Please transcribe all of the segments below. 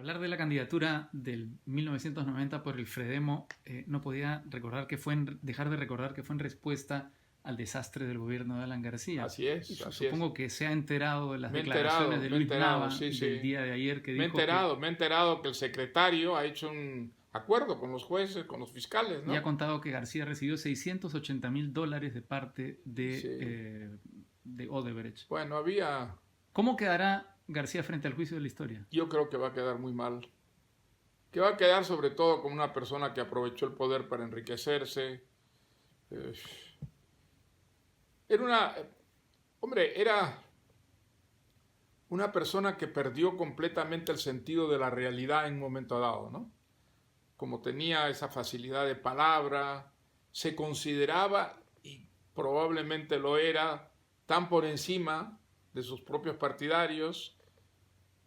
hablar de la candidatura del 1990 por el Fredemo, no podía dejar de recordar que fue en respuesta al desastre del gobierno de Alan García. Así es, así es. Supongo que se ha enterado de las Me he declaraciones de Luis Nava sí, del sí. día de ayer que Me he dijo que enterado que el secretario ha hecho un acuerdo con los jueces, con los fiscales, y ha ¿no? contado que García recibió $680,000 de parte Sí. de Odebrecht. Bueno, había... ¿Cómo quedará García frente al juicio de la historia? Yo creo que va a quedar muy mal. Que va a quedar sobre todo como una persona que aprovechó el poder para enriquecerse. Era una persona que perdió completamente el sentido de la realidad en un momento dado, ¿no? Como tenía esa facilidad de palabra, se consideraba, y probablemente lo era, tan por encima de sus propios partidarios.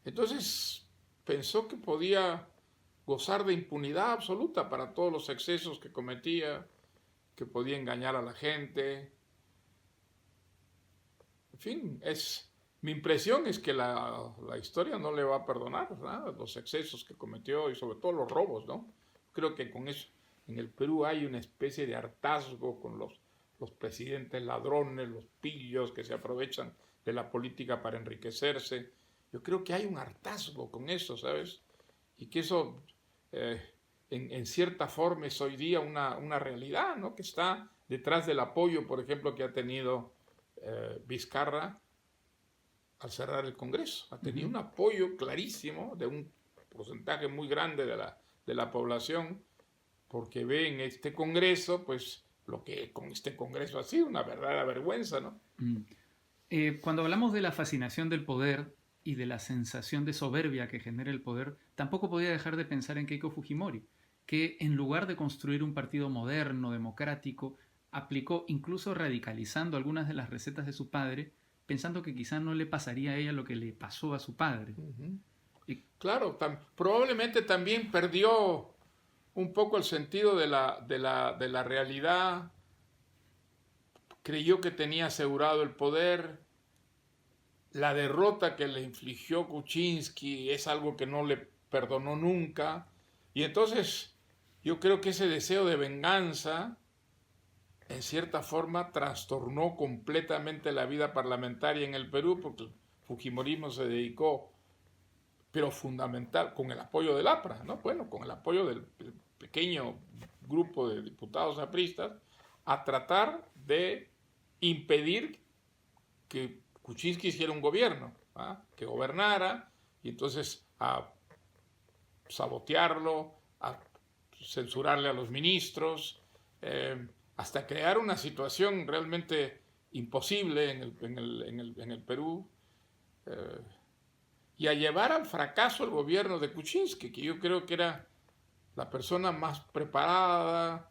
Entonces pensó que podía gozar de impunidad absoluta para todos los excesos que cometía, que podía engañar a la gente. En fin, mi impresión es que la historia no le va a perdonar, ¿no?, los excesos que cometió y sobre todo los robos, ¿no? Creo que con eso en el Perú hay una especie de hartazgo con los presidentes ladrones, los pillos que se aprovechan de la política para enriquecerse. Yo creo que hay un hartazgo con eso, ¿sabes? Y que eso en cierta forma es hoy día una realidad, ¿no?, que está detrás del apoyo, por ejemplo, que ha tenido Vizcarra al cerrar el Congreso. Ha tenido un apoyo clarísimo de un porcentaje muy grande de la población, porque ve en este Congreso, pues, lo que con este Congreso ha sido una verdadera vergüenza, ¿no? Cuando hablamos de la fascinación del poder y de la sensación de soberbia que genera el poder, tampoco podía dejar de pensar en Keiko Fujimori, que en lugar de construir un partido moderno, democrático, aplicó, incluso radicalizando algunas de las recetas de su padre, pensando que quizá no le pasaría a ella lo que le pasó a su padre. Claro, probablemente también perdió un poco el sentido de la realidad, creyó que tenía asegurado el poder. La derrota que le infligió Kuczynski es algo que no le perdonó nunca, y entonces yo creo que ese deseo de venganza en cierta forma trastornó completamente la vida parlamentaria en el Perú, porque el fujimorismo se dedicó, pero fundamental, con el apoyo del APRA, ¿no? Bueno, con el apoyo del pequeño grupo de diputados apristas, a tratar de impedir que Kuczynski hiciera un gobierno, ¿ah?, que gobernara, y entonces a sabotearlo, a censurarle a los ministros, hasta crear una situación realmente imposible en el Perú, y a llevar al fracaso el gobierno de Kuczynski, que yo creo que era la persona más preparada,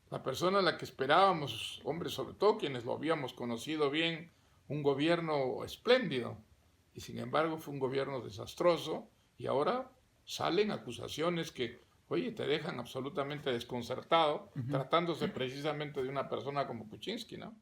la persona a la que esperábamos, hombre, sobre todo quienes lo habíamos conocido bien, un gobierno espléndido. Y sin embargo fue un gobierno desastroso, y ahora salen acusaciones que, oye, te dejan absolutamente desconcertado, tratándose precisamente de una persona como Kuczynski, ¿no?